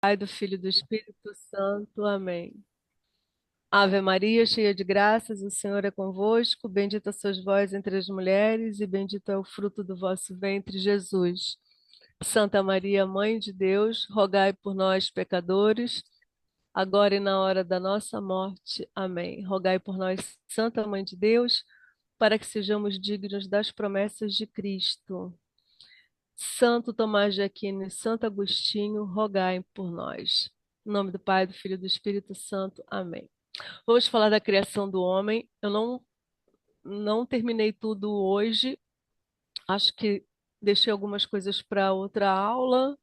Pai, do Filho e do Espírito Santo. Amém. Ave Maria, cheia de graças, o Senhor é convosco. Bendita sois vós entre as mulheres, e bendito é o fruto do vosso ventre, Jesus. Santa Maria, Mãe de Deus, rogai por nós, pecadores, agora e na hora da nossa morte. Amém. Rogai por nós, Santa Mãe de Deus, para que sejamos dignos das promessas de Cristo. Santo Tomás de Aquino e Santo Agostinho, rogai por nós. Em nome do Pai, do Filho e do Espírito Santo. Amém. Vamos falar da criação do homem. Eu não terminei tudo hoje. Acho que deixei algumas coisas para outra aula,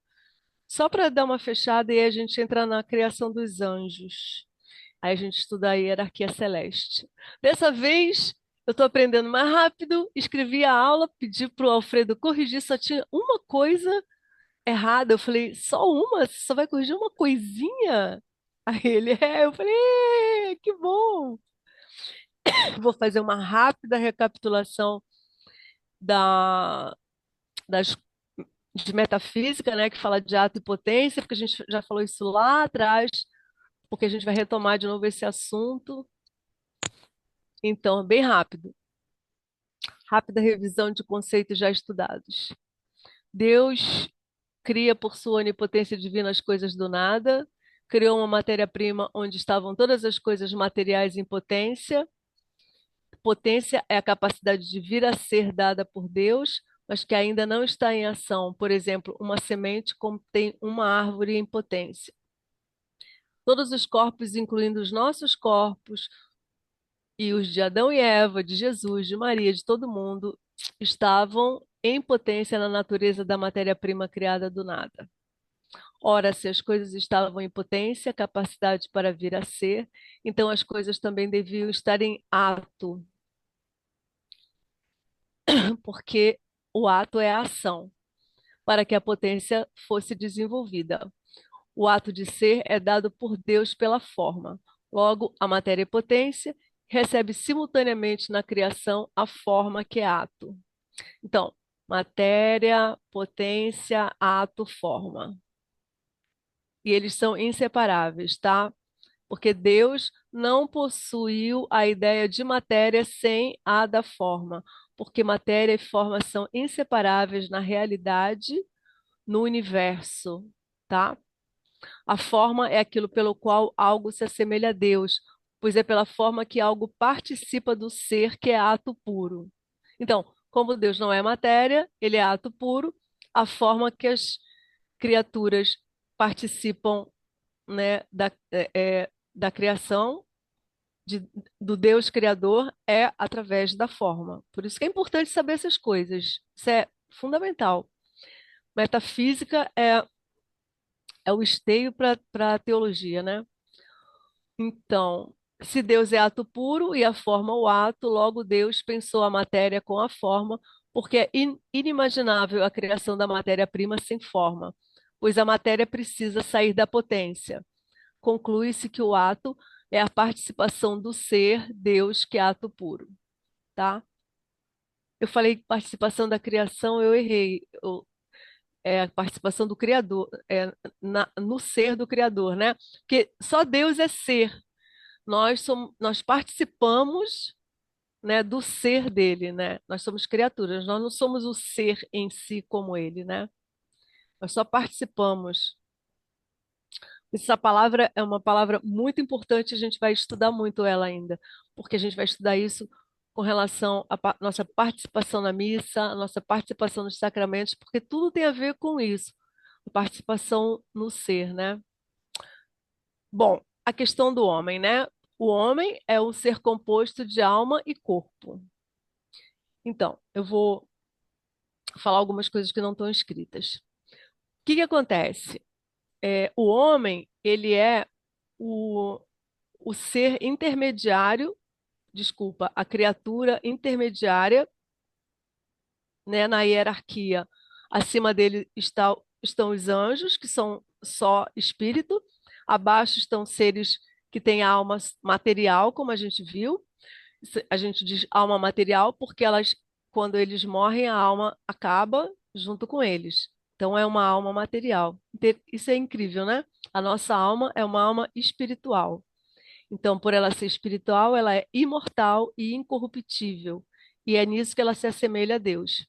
só para dar uma fechada e aí a gente entra na criação dos anjos. Aí a gente estuda a hierarquia celeste. Dessa vez, eu estou aprendendo mais rápido. Escrevi a aula, pedi para o Alfredo corrigir, só tinha uma coisa errada. Eu falei, só uma? Você só vai corrigir uma coisinha? Aí ele, eu falei, que bom! Vou fazer uma rápida recapitulação da, das, de metafísica, né, que fala de ato e potência, porque a gente já falou isso lá atrás, porque a gente vai retomar de novo esse assunto. Então, bem rápido. Rápida revisão de conceitos já estudados. Deus cria por sua onipotência divina as coisas do nada, criou uma matéria-prima onde estavam todas as coisas materiais em potência. Potência é a capacidade de vir a ser dada por Deus, mas que ainda não está em ação. Por exemplo, uma semente contém uma árvore em potência. Todos os corpos, incluindo os nossos corpos, e os de Adão e Eva, de Jesus, de Maria, de todo mundo, estavam em potência na natureza da matéria-prima criada do nada. Ora, se as coisas estavam em potência, capacidade para vir a ser, então as coisas também deviam estar em ato, porque o ato é a ação, para que a potência fosse desenvolvida. O ato de ser é dado por Deus pela forma. Logo, a matéria e potência recebe simultaneamente na criação a forma que é ato. Então, matéria, potência, ato, forma. E eles são inseparáveis, tá? Porque Deus não possuiu a ideia de matéria sem a da forma, porque matéria e forma são inseparáveis na realidade, no universo, tá? A forma é aquilo pelo qual algo se assemelha a Deus, pois é pela forma que algo participa do ser, que é ato puro. Então, como Deus não é matéria, ele é ato puro, a forma que as criaturas participam, né, da criação de- do Deus Criador é através da forma. Por isso que é importante saber essas coisas. Isso é fundamental. Metafísica é o esteio para a teologia, né? Então, se Deus é ato puro e a forma o ato, logo Deus pensou a matéria com a forma, porque é inimaginável a criação da matéria-prima sem forma, pois a matéria precisa sair da potência. Conclui-se que o ato é a participação do ser, Deus, que é ato puro, tá? Eu falei participação da criação, eu errei. É a participação do Criador, no ser do Criador, né? Porque só Deus é ser. Nós participamos, né, do ser dele, né? Nós somos criaturas, nós não somos o ser em si como ele, né? Nós só participamos. Essa palavra é uma palavra muito importante, a gente vai estudar muito ela ainda, porque a gente vai estudar isso com relação à nossa participação na missa, a nossa participação nos sacramentos, porque tudo tem a ver com isso, a participação no ser, né? Bom, a questão do homem, né? O homem é um ser composto de alma e corpo. Então, eu vou falar algumas coisas que não estão escritas. O que que acontece? O homem, ele é o, o ser intermediário, desculpa, a criatura intermediária, né, na hierarquia. Acima dele estão os anjos, que são só espírito. Abaixo estão seres que têm alma material, como a gente viu. A gente diz alma material porque elas, quando eles morrem, a alma acaba junto com eles. Então é uma alma material. Isso é incrível, né? A nossa alma é uma alma espiritual. Então, por ela ser espiritual, ela é imortal e incorruptível. E é nisso que ela se assemelha a Deus.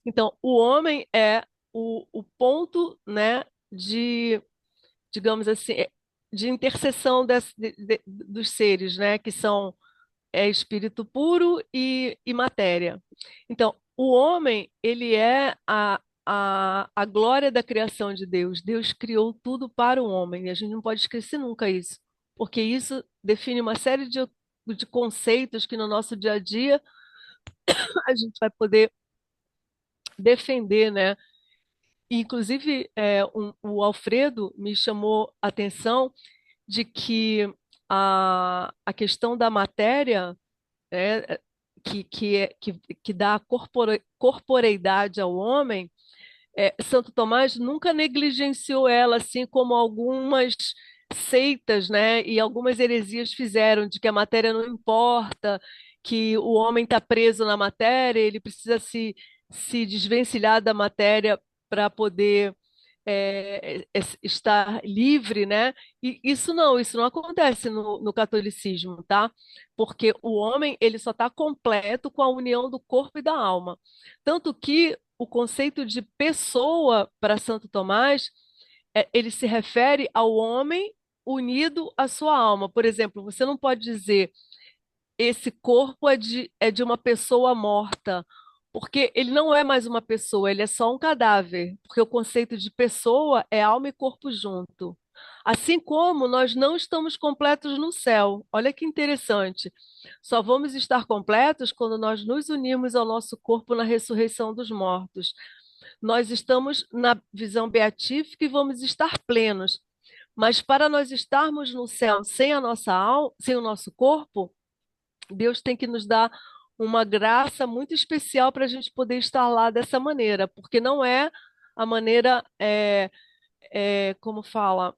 Então, o homem é o ponto, né, de, digamos assim, de interseção dos seres, né, que são espírito puro e matéria. Então, o homem, ele é a glória da criação de Deus. Deus criou tudo para o homem, e a gente não pode esquecer nunca isso, porque isso define uma série de conceitos que no nosso dia a dia a gente vai poder defender, né? Inclusive, o Alfredo me chamou a atenção de que a questão da matéria, né, que dá corporeidade ao homem, Santo Tomás nunca negligenciou ela, assim como algumas seitas, né, e algumas heresias fizeram, de que a matéria não importa, que o homem está preso na matéria, ele precisa se desvencilhar da matéria para poder estar livre, né? E isso não acontece no catolicismo, tá? Porque o homem ele só está completo com a união do corpo e da alma. Tanto que o conceito de pessoa para Santo Tomás, ele se refere ao homem unido à sua alma. Por exemplo, você não pode dizer esse corpo é de uma pessoa morta, porque ele não é mais uma pessoa, ele é só um cadáver, porque o conceito de pessoa é alma e corpo junto. Assim como nós não estamos completos no céu. Olha que interessante. Só vamos estar completos quando nós nos unirmos ao nosso corpo na ressurreição dos mortos. Nós estamos na visão beatífica e vamos estar plenos. Mas para nós estarmos no céu sem a nossa alma, sem o nosso corpo, Deus tem que nos dar uma graça muito especial para a gente poder estar lá dessa maneira, porque não é a maneira, como fala,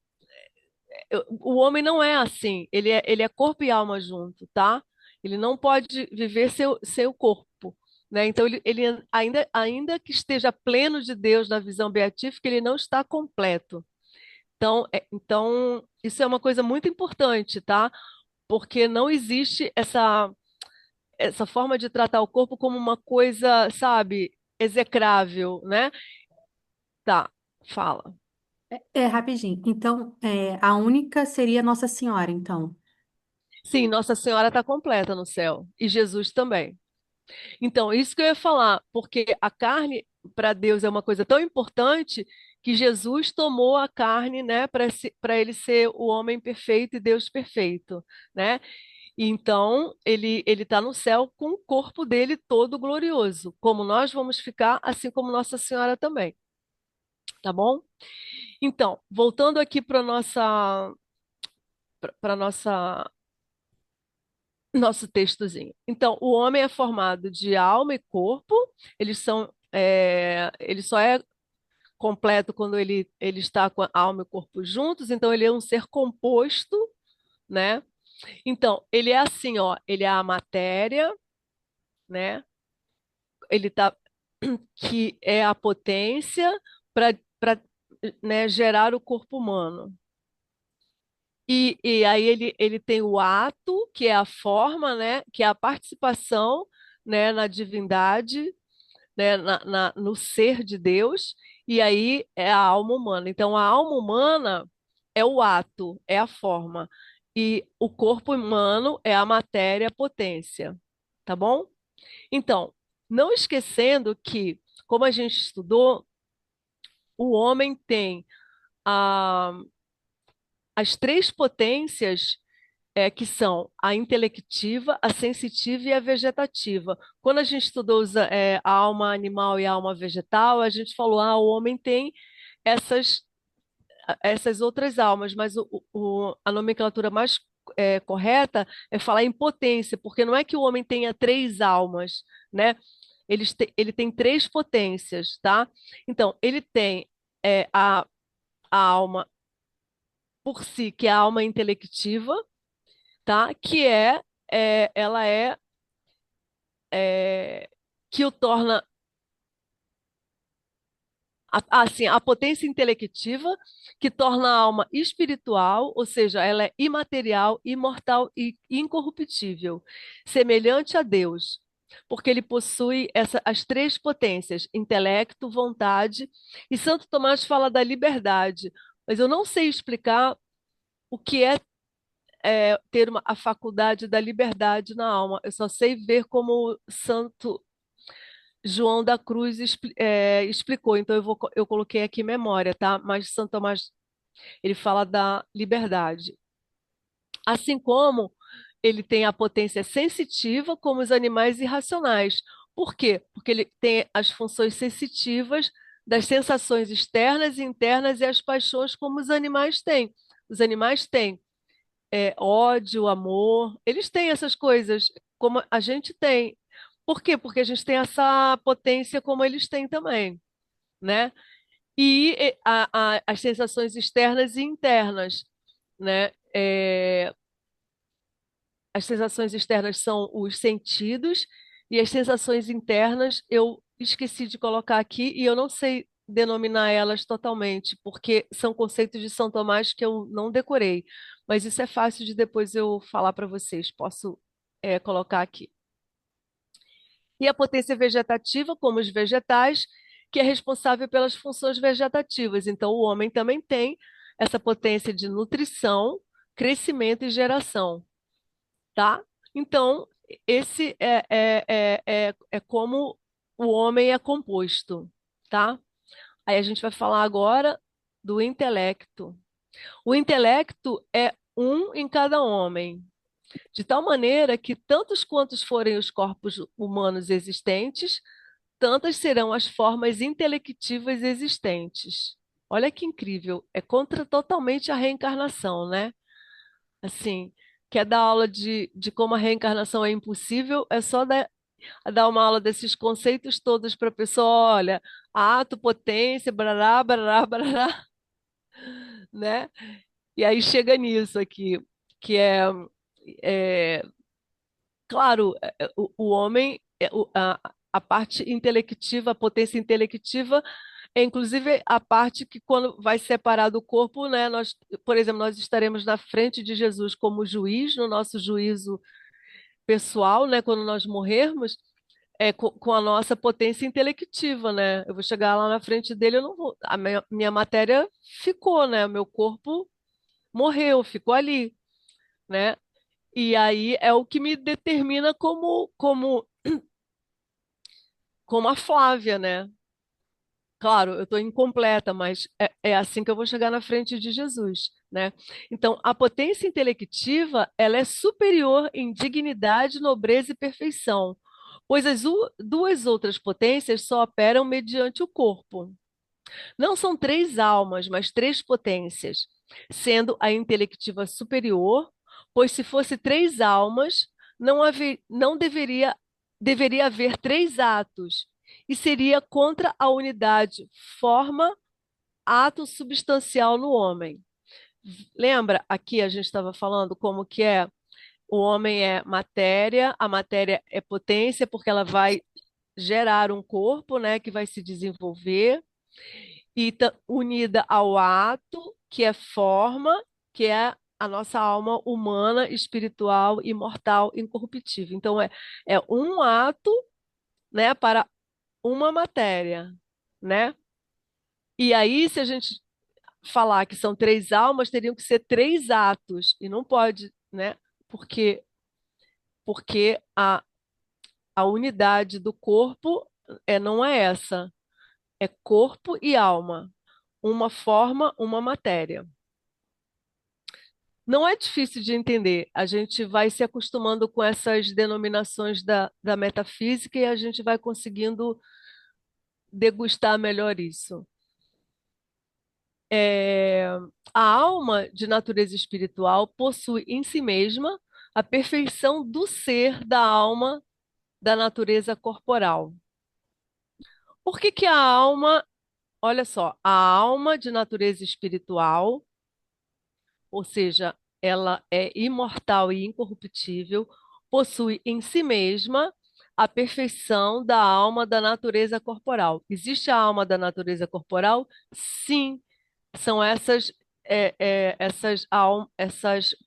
o homem não é assim, ele é corpo e alma junto, tá? Ele não pode viver sem o corpo, né? Então, ele ainda que esteja pleno de Deus na visão beatífica, ele não está completo. Então, isso é uma coisa muito importante, tá? Porque não existe essa forma de tratar o corpo como uma coisa, sabe, execrável, né? Tá, fala. Rapidinho. Então, a única seria Nossa Senhora, então. Sim, Nossa Senhora está completa no céu e Jesus também. Então, isso que eu ia falar, porque a carne para Deus é uma coisa tão importante que Jesus tomou a carne, né, para ele ser o homem perfeito e Deus perfeito, né? E então, ele está no céu com o corpo dele todo glorioso, como nós vamos ficar, assim como Nossa Senhora também, tá bom? Então, voltando aqui para nossa nosso textozinho. Então, o homem é formado de alma e corpo. Ele só é completo quando ele está com a alma e o corpo juntos. Então, ele é um ser composto, né? Então, ele é assim, ó. Ele é a matéria, né? Ele tá que é a potência para gerar o corpo humano. E aí ele tem o ato, que é a forma, né, que é a participação, né, na divindade, né, no ser de Deus, e aí é a alma humana. Então, a alma humana é o ato, é a forma, e o corpo humano é a matéria, a potência, tá bom? Então, não esquecendo que, como a gente estudou, o homem tem a, as três potências que são a intelectiva, a sensitiva e a vegetativa. Quando a gente estudou a alma animal e a alma vegetal, a gente falou, o homem tem essas, essas outras almas, mas a nomenclatura mais correta é falar em potência, porque não é que o homem tenha três almas, né? Ele tem três potências, tá? Então, ele tem a alma por si, que é a alma intelectiva, tá? Que ela é, que o torna Assim, a potência intelectiva que torna a alma espiritual, ou seja, ela é imaterial, imortal e incorruptível, semelhante a Deus, porque ele possui as três potências, intelecto, vontade, e Santo Tomás fala da liberdade, mas eu não sei explicar o que é ter a faculdade da liberdade na alma. Eu só sei ver como Santo João da Cruz explicou, então eu coloquei aqui memória, tá? Mas Santo Tomás, ele fala da liberdade. Assim como ele tem a potência sensitiva, como os animais irracionais. Por quê? Porque ele tem as funções sensitivas das sensações externas e internas e as paixões, como os animais têm. Os animais têm ódio, amor, eles têm essas coisas, como a gente tem. Por quê? Porque a gente tem essa potência como eles têm também, né? E as sensações externas e internas, né? As sensações externas são os sentidos e as sensações internas eu esqueci de colocar aqui e eu não sei denominar elas totalmente, porque são conceitos de São Tomás que eu não decorei, mas isso é fácil de depois eu falar para vocês. Posso, colocar aqui. E a potência vegetativa, como os vegetais, que é responsável pelas funções vegetativas. Então, o homem também tem essa potência de nutrição, crescimento e geração, tá? Então, esse é como o homem é composto, tá? Aí a gente vai falar agora do intelecto. O intelecto é um em cada homem, de tal maneira que tantos quantos forem os corpos humanos existentes, tantas serão as formas intelectivas existentes. Olha que incrível, é contra totalmente a reencarnação, né? Assim, quer dar aula de como a reencarnação é impossível, é só dar uma aula desses conceitos todos para a pessoa, olha, ato, potência, barará, barará, barará, né? E aí chega nisso aqui, que é claro, o homem, a parte intelectiva, a potência intelectiva, é inclusive a parte que quando vai separar do corpo, né, nós, por exemplo, nós estaremos na frente de Jesus como juiz, no nosso juízo pessoal, né, quando nós morrermos, com a nossa potência intelectiva, né? Eu vou chegar lá na frente dele, eu não vou, a minha matéria ficou, né? O meu corpo morreu, ficou ali, né? E aí é o que me determina como a Flávia, né? Claro, eu estou incompleta, mas é assim que eu vou chegar na frente de Jesus, né? Então, a potência intelectiva, ela é superior em dignidade, nobreza e perfeição, pois as duas outras potências só operam mediante o corpo. Não são três almas, mas três potências, sendo a intelectiva superior, pois se fosse três almas, não deveria haver três atos, e seria contra a unidade forma, ato substancial no homem. Lembra aqui a gente estava falando como que é? O homem é matéria, a matéria é potência, porque ela vai gerar um corpo, né, que vai se desenvolver e unida ao ato, que é forma, que é a nossa alma humana, espiritual, imortal, incorruptível. Então, é um ato, né, para uma matéria, né? E aí, se a gente falar que são três almas, teriam que ser três atos, e não pode, né? Porque, porque a unidade do corpo não é essa, é corpo e alma, uma forma, uma matéria. Não é difícil de entender. A gente vai se acostumando com essas denominações da metafísica e a gente vai conseguindo degustar melhor isso. É, a alma de natureza espiritual possui em si mesma a perfeição do ser da alma da natureza corporal. Por que que a alma, olha só, a alma de natureza espiritual, ou seja, ela é imortal e incorruptível, possui em si mesma a perfeição da alma da natureza corporal. Existe a alma da natureza corporal? Sim, são essas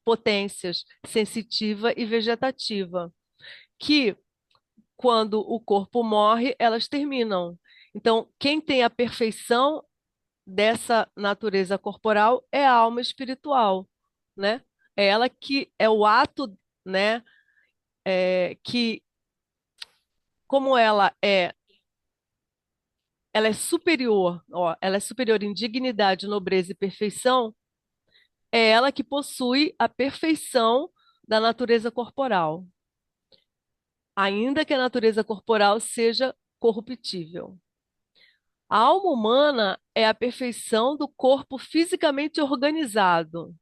potências sensitiva e vegetativa, que quando o corpo morre, elas terminam. Então, quem tem a perfeição dessa natureza corporal é a alma espiritual, né? É ela que é o ato, né? Que como ela é superior, ó, ela é superior em dignidade, nobreza e perfeição, é ela que possui a perfeição da natureza corporal, ainda que a natureza corporal seja corruptível. A alma humana é a perfeição do corpo fisicamente organizado.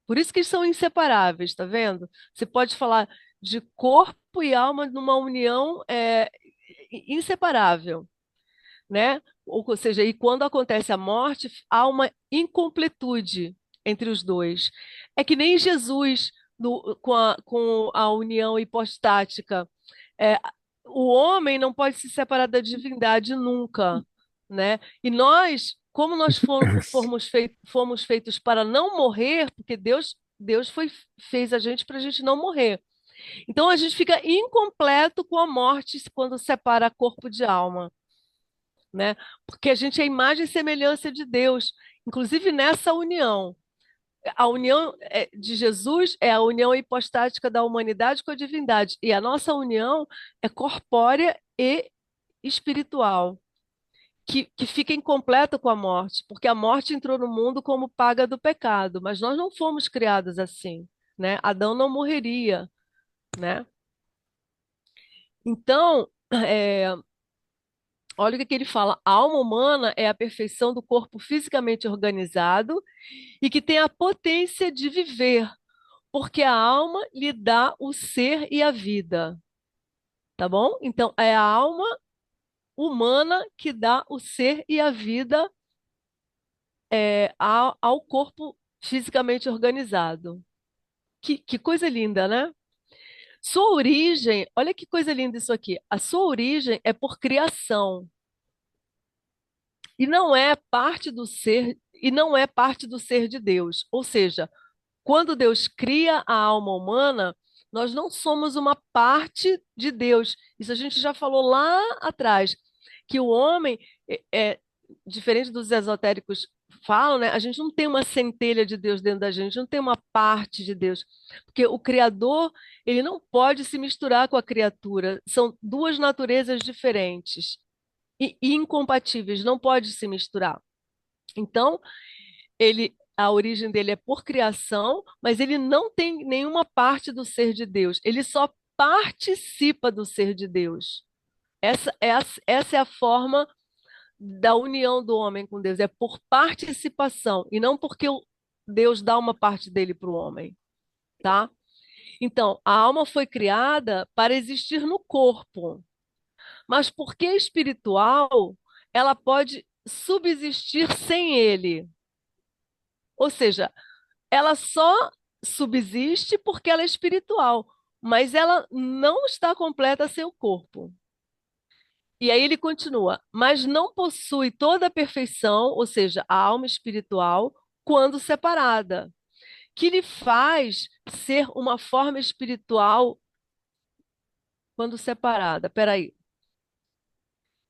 Por isso que eles são inseparáveis, tá vendo? Você pode falar de corpo e alma numa união inseparável, né? Ou seja, e quando acontece a morte, há uma incompletude entre os dois. É que nem Jesus com a união hipostática. É, o homem não pode se separar da divindade nunca, né? E nós, como nós fomos feitos para não morrer, porque fez a gente para a gente não morrer. Então a gente fica incompleto com a morte quando separa corpo de alma, né? Porque a gente é imagem e semelhança de Deus, inclusive nessa união. A união de Jesus é a união hipostática da humanidade com a divindade, e a nossa união é corpórea e espiritual, que fica incompleta com a morte, porque a morte entrou no mundo como paga do pecado, mas nós não fomos criados assim, né? Adão não morreria, né? Então, olha o que ele fala: a alma humana é a perfeição do corpo fisicamente organizado e que tem a potência de viver, porque a alma lhe dá o ser e a vida, tá bom? Então, é a alma humana que dá o ser e a vida ao corpo fisicamente organizado. Que coisa linda, né? Sua origem, olha que coisa linda isso aqui. A sua origem é por criação e não é parte do ser e não é parte do ser de Deus. Ou seja, quando Deus cria a alma humana, nós não somos uma parte de Deus. Isso a gente já falou lá atrás, que o homem diferente dos esotéricos falam, né? A gente não tem uma centelha de Deus dentro da gente, não tem uma parte de Deus, porque o Criador, ele não pode se misturar com a criatura. São duas naturezas diferentes e incompatíveis, não pode se misturar. Então, a origem dele é por criação, mas ele não tem nenhuma parte do ser de Deus. Ele só participa do ser de Deus. Essa é a forma da união do homem com Deus, é por participação e não porque Deus dá uma parte dele para o homem, tá? Então, a alma foi criada para existir no corpo, mas porque é espiritual, ela pode subsistir sem ele. Ou seja, ela só subsiste porque ela é espiritual, mas ela não está completa sem o corpo. E aí ele continua, mas não possui toda a perfeição, ou seja, a alma espiritual, quando separada, que lhe faz ser uma forma espiritual quando separada. Peraí.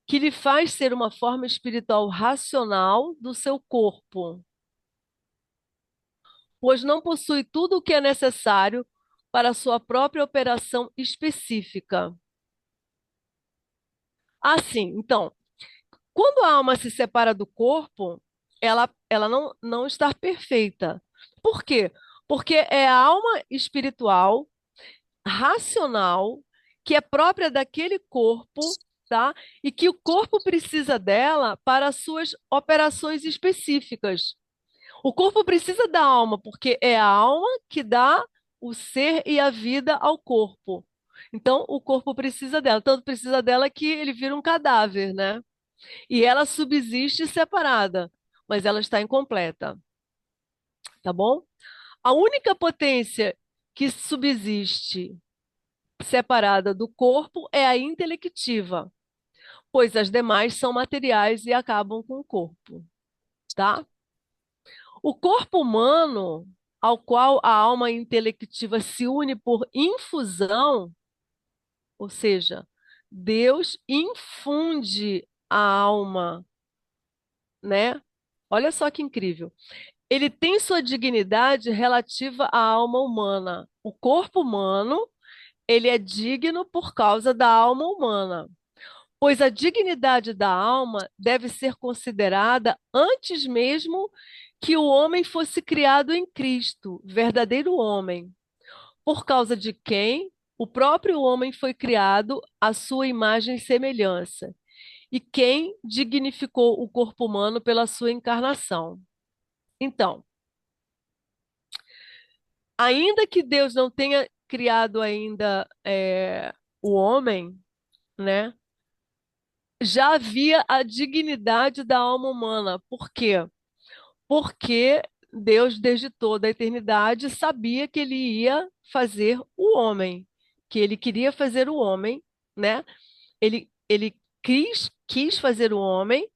Que lhe faz ser uma forma espiritual racional do seu corpo, pois não possui tudo o que é necessário para a sua própria operação específica. Assim, então, quando a alma se separa do corpo, ela não está perfeita. Por quê? Porque é a alma espiritual, racional, que é própria daquele corpo, tá? E que o corpo precisa dela para as suas operações específicas. O corpo precisa da alma, porque é a alma que dá o ser e a vida ao corpo. Então, o corpo precisa dela, tanto precisa dela que ele vira um cadáver, né? E ela subsiste separada, mas ela está incompleta, tá bom? A única potência que subsiste separada do corpo é a intelectiva, pois as demais são materiais e acabam com o corpo, tá? O corpo humano, ao qual a alma intelectiva se une por infusão, ou seja, Deus infunde a alma, né? Olha só que incrível. Ele tem sua dignidade relativa à alma humana. O corpo humano, ele é digno por causa da alma humana, pois a dignidade da alma deve ser considerada antes mesmo que o homem fosse criado em Cristo, verdadeiro homem, por causa de quem o próprio homem foi criado à sua imagem e semelhança, e quem dignificou o corpo humano pela sua encarnação. Então, ainda que Deus não tenha criado ainda o homem, né? Já havia a dignidade da alma humana. Por quê? Porque Deus, desde toda a eternidade, sabia que ele ia fazer o homem, que ele queria fazer o homem, né? Ele quis fazer o homem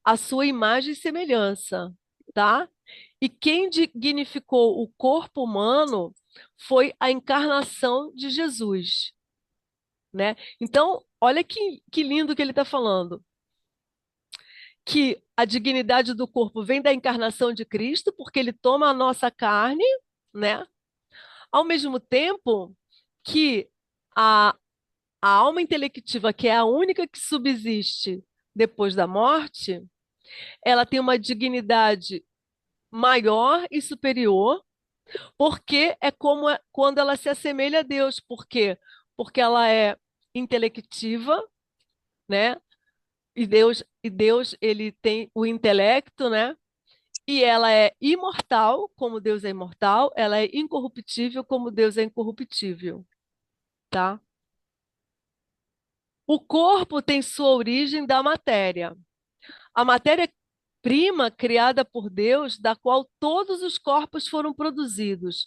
à sua imagem e semelhança, tá? E quem dignificou o corpo humano foi a encarnação de Jesus, né? Então, olha que lindo que ele está falando. Que a dignidade do corpo vem da encarnação de Cristo, porque ele toma a nossa carne, né? Ao mesmo tempo que a, a alma intelectiva, que é a única que subsiste depois da morte, ela tem uma dignidade maior e superior, porque é como quando ela se assemelha a Deus. Por quê? Porque ela é intelectiva, né? E Deus, ele tem o intelecto, né? E ela é imortal, como Deus é imortal, ela é incorruptível, como Deus é incorruptível, tá? O corpo tem sua origem da matéria. A matéria-prima criada por Deus, da qual todos os corpos foram produzidos.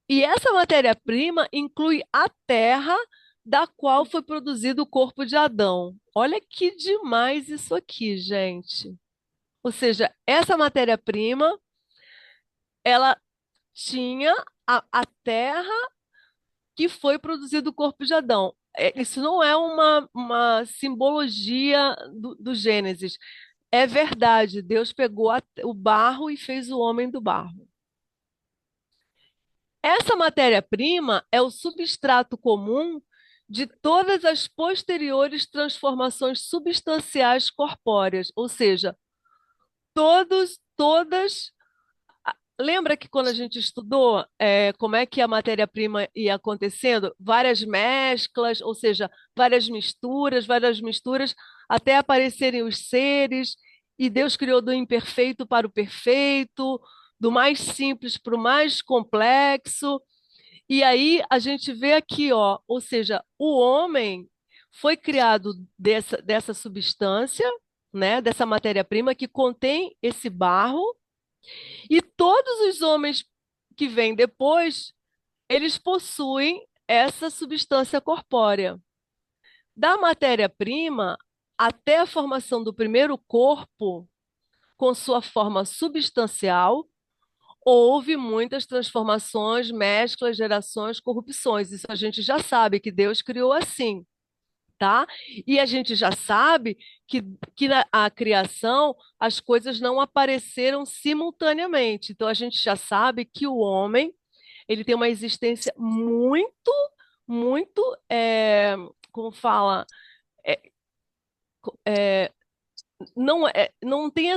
E essa matéria-prima inclui a terra, da qual foi produzido o corpo de Adão. Olha que demais isso aqui, gente. Ou seja, essa matéria-prima, ela tinha a terra que foi produzido o corpo de Adão. Isso não é uma simbologia do Gênesis. É verdade, Deus pegou o barro e fez o homem do barro. Essa matéria-prima é o substrato comum de todas as posteriores transformações substanciais corpóreas, ou seja, todas. Lembra que quando a gente estudou como é que a matéria-prima ia acontecendo? Várias mesclas, ou seja, várias misturas, até aparecerem os seres, e Deus criou do imperfeito para o perfeito, do mais simples para o mais complexo. E aí a gente vê aqui, ó, ou seja, o homem foi criado dessa substância, né, dessa matéria-prima que contém esse barro, e todos os homens que vêm depois, eles possuem essa substância corpórea. Da matéria-prima até a formação do primeiro corpo, com sua forma substancial, houve muitas transformações, mesclas, gerações, corrupções. Isso a gente já sabe que Deus criou assim, tá? E a gente já sabe que na a criação as coisas não apareceram simultaneamente. Então a gente já sabe que o homem ele tem uma existência muito, como fala, é, não tem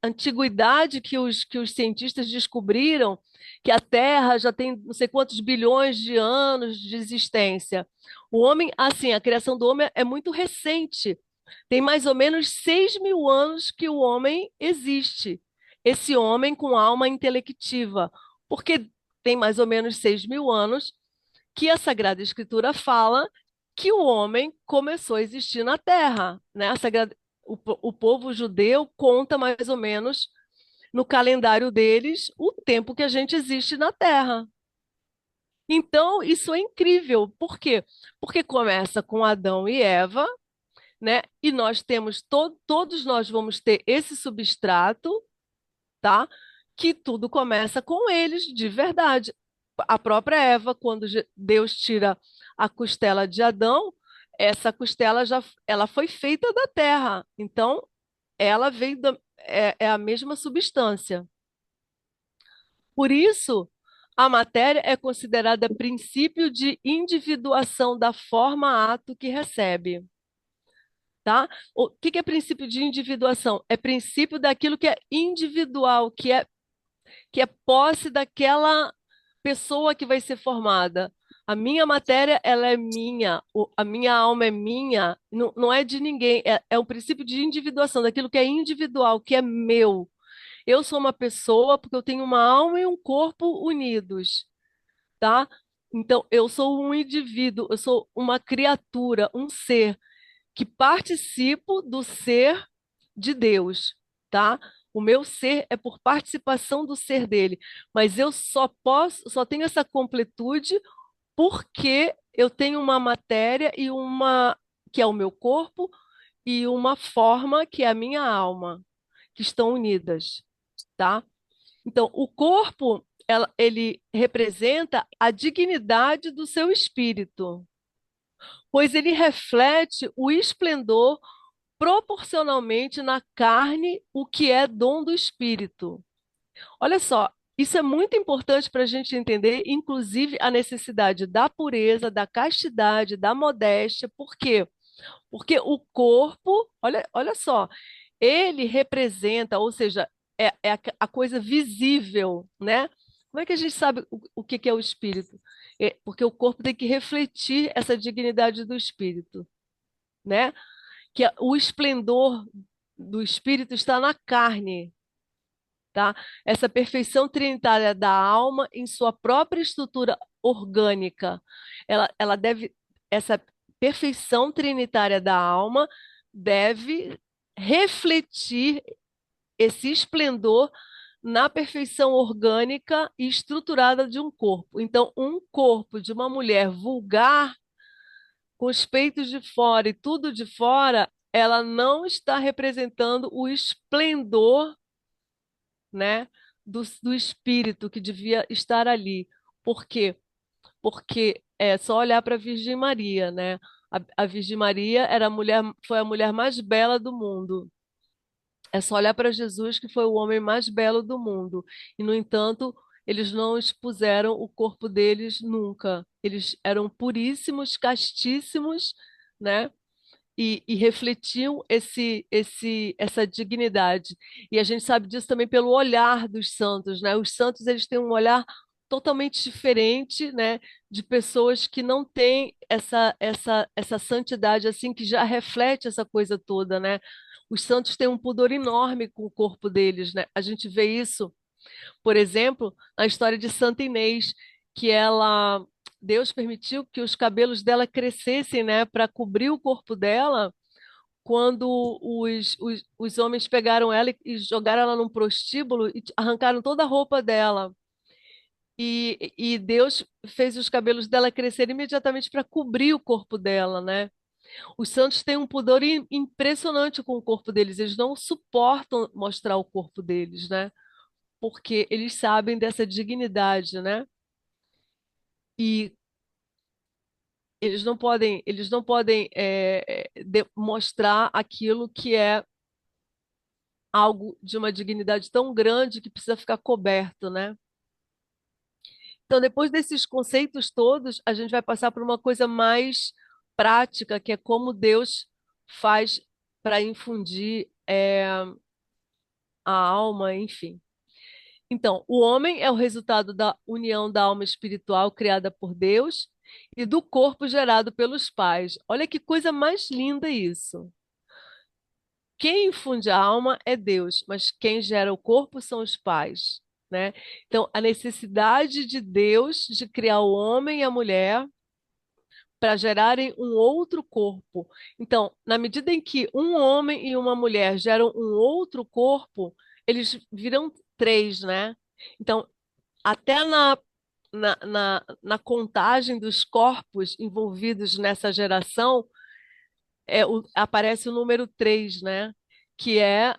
antiguidade que os cientistas descobriram que a Terra já tem não sei quantos bilhões de anos de existência. O homem, assim, a criação do homem é muito recente. Tem mais ou menos 6.000 anos que o homem existe. Esse homem com alma intelectiva. Porque tem mais ou menos 6.000 anos que a Sagrada Escritura fala que o homem começou a existir na Terra, né? O povo judeu conta mais ou menos no calendário deles o tempo que a gente existe na Terra. Então, isso é incrível. Por quê? Porque começa com Adão e Eva, né? E nós temos todos nós vamos ter esse substrato, tá? Que tudo começa com eles de verdade. A própria Eva, quando Deus tira a costela de Adão, essa costela já ela foi feita da terra. Então, ela veio é a mesma substância. Por isso, a matéria é considerada princípio de individuação da forma ato que recebe. Tá? O que é princípio de individuação? É princípio daquilo que é individual, que é posse daquela pessoa que vai ser formada. A minha matéria, ela é minha, a minha alma é minha, não é de ninguém, é um princípio de individuação, daquilo que é individual, que é meu. Eu sou uma pessoa porque eu tenho uma alma e um corpo unidos, tá? Então, eu sou um indivíduo, eu sou uma criatura, um ser que participo do ser de Deus, tá? O meu ser é por participação do ser dele, mas eu só tenho essa completude porque eu tenho uma matéria e uma que é o meu corpo e uma forma que é a minha alma, que estão unidas, tá? Então, o corpo, ele representa a dignidade do seu espírito, pois ele reflete o esplendor proporcionalmente na carne o que é dom do espírito. Olha só, isso é muito importante para a gente entender, inclusive a necessidade da pureza, da castidade, da modéstia. Por quê? Porque o corpo, olha só, ele representa, ou seja, é a coisa visível, né? Como é que a gente sabe o que é o espírito? Porque o corpo tem que refletir essa dignidade do espírito, né? O esplendor do espírito está na carne, tá? Essa perfeição trinitária da alma em sua própria estrutura orgânica, ela deve, essa perfeição trinitária da alma deve refletir esse esplendor na perfeição orgânica e estruturada de um corpo. Então, um corpo de uma mulher vulgar, com os peitos de fora e tudo de fora, ela não está representando o esplendor, né, do espírito que devia estar ali. Por quê? Porque é só olhar para a Virgem Maria, né? A Virgem Maria era a mulher, foi a mulher mais bela do mundo. É só olhar para Jesus, que foi o homem mais belo do mundo. E, no entanto, eles não expuseram o corpo deles nunca. Eles eram puríssimos, castíssimos, né? E refletiam essa dignidade. E a gente sabe disso também pelo olhar dos santos, né? Os santos, eles têm um olhar totalmente diferente, né, de pessoas que não têm essa santidade assim que já reflete essa coisa toda, né? Os santos têm um pudor enorme com o corpo deles, né? A gente vê isso, por exemplo, na história de Santa Inês, que ela Deus permitiu que os cabelos dela crescessem, né, para cobrir o corpo dela, quando os homens pegaram ela e jogaram ela num prostíbulo e arrancaram toda a roupa dela. E Deus fez os cabelos dela crescer imediatamente para cobrir o corpo dela, né? Os santos têm um pudor impressionante com o corpo deles, eles não suportam mostrar o corpo deles, né? Porque eles sabem dessa dignidade, né? E eles não podem mostrar aquilo que é algo de uma dignidade tão grande que precisa ficar coberto, né? Então, depois desses conceitos todos, a gente vai passar por uma coisa mais prática, que é como Deus faz para infundir a alma, enfim. Então, o homem é o resultado da união da alma espiritual criada por Deus e do corpo gerado pelos pais. Olha que coisa mais linda isso. Quem infunde a alma é Deus, mas quem gera o corpo são os pais, né? Então, a necessidade de Deus de criar o homem e a mulher para gerarem um outro corpo. Então, na medida em que um homem e uma mulher geram um outro corpo, eles viram três, né? Então, até na contagem dos corpos envolvidos nessa geração, aparece o número 3, né? Que é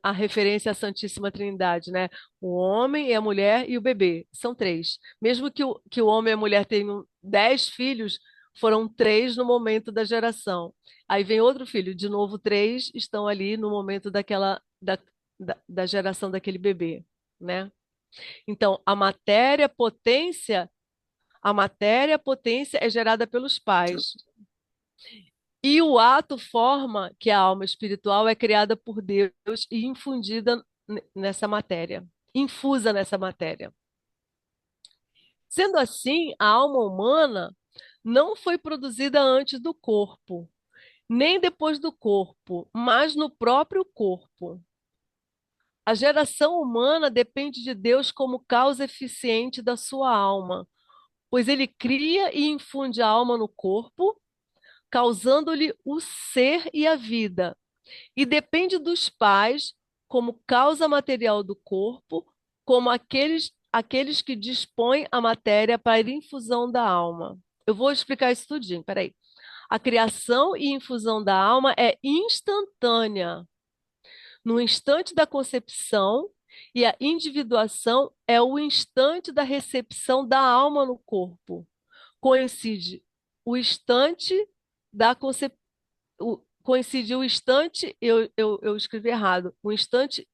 a referência à Santíssima Trindade, né? O homem e a mulher e o bebê. São três. Mesmo que o homem e a mulher tenham 10 filhos, foram três no momento da geração. Aí vem outro filho, de novo três estão ali no momento da geração daquele bebê, né? Então, a matéria potência é gerada pelos pais. E o ato forma que a alma espiritual é criada por Deus e infundida nessa matéria, infusa nessa matéria. Sendo assim, a alma humana não foi produzida antes do corpo, nem depois do corpo, mas no próprio corpo. A geração humana depende de Deus como causa eficiente da sua alma, pois ele cria e infunde a alma no corpo, causando-lhe o ser e a vida, e depende dos pais como causa material do corpo, como aqueles que dispõem a matéria para a infusão da alma. Eu vou explicar isso tudinho, peraí. A criação e infusão da alma é instantânea, no instante da concepção, e a individuação é o instante da recepção da alma no corpo. Coincide o instante da concepção. Coincidiu o instante, eu escrevi errado, o instante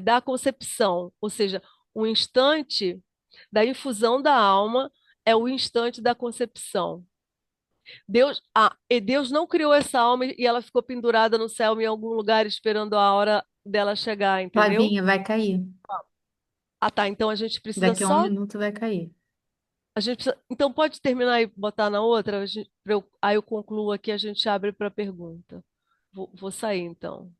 da concepção, ou seja, o instante da infusão da alma é o instante da concepção. E Deus não criou essa alma e ela ficou pendurada no céu em algum lugar esperando a hora dela chegar, entendeu? Flavinha, vai cair. Ah, tá. Então a gente precisa Daqui a um só. minuto vai cair. Então pode terminar e botar na outra? Aí eu concluo aqui, a gente abre para pergunta. Vou sair então.